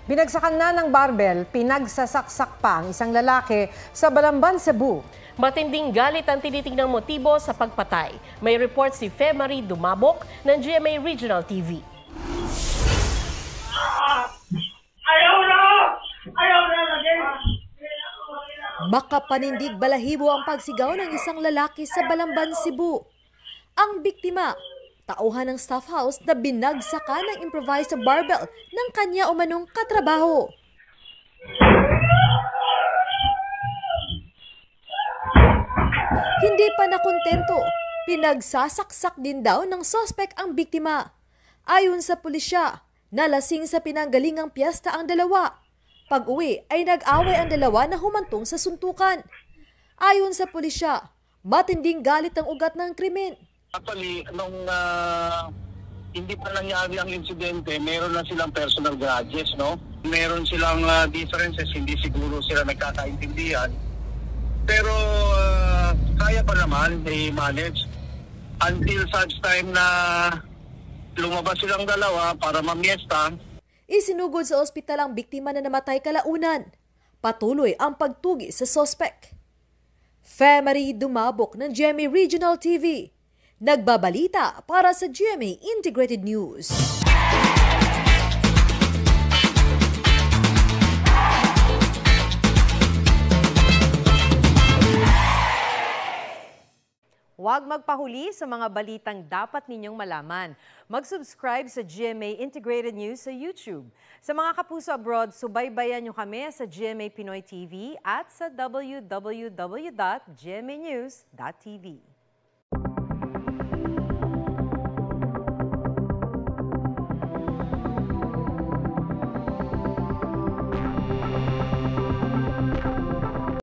Binagsakan na ng barbel, pinagsasaksak pa ang isang lalaki sa Balamban, Cebu. Matinding galit ang tinitingnang motibo sa pagpatay. May report si Femari Dumabok ng GMA Regional TV. Ayaw na! Ayaw na lagi! Makapanindig balahibo ang pagsigaw ng isang lalaki sa Balamban, Cebu. Ang biktima, tauhan ng staff house na binagsakan ng improvised barbell ng kanya umanong katrabaho. Hindi pa nakontento, pinagsasaksak din daw ng suspect ang biktima. Ayon sa pulisya, nalasing sa pinanggalingang piyesta ang dalawa. Pag-uwi ay nag-away ang dalawa na humantong sa suntukan. Ayon sa pulisya, matinding galit ang ugat ng krimen. Actually, nung hindi pa nangyari ang insidente, meron na silang personal grudges, no? Meron silang differences, hindi siguro sila nagkakaintindihan. Pero kaya pa naman i-manage until such time na lumabas silang dalawa para mamiesta. Isinugod sa ospital ang biktima na namatay kalaunan. Patuloy ang pagtugi sa suspect. Femari Dumabok ng GMA Regional TV. Nagbabalita para sa GMA Integrated News. Huwag magpahuli sa mga balitang dapat ninyong malaman. Mag-subscribe sa GMA Integrated News sa YouTube. Sa mga kapuso abroad, subaybayan nyo kami sa GMA Pinoy TV at sa www.gmanews.tv.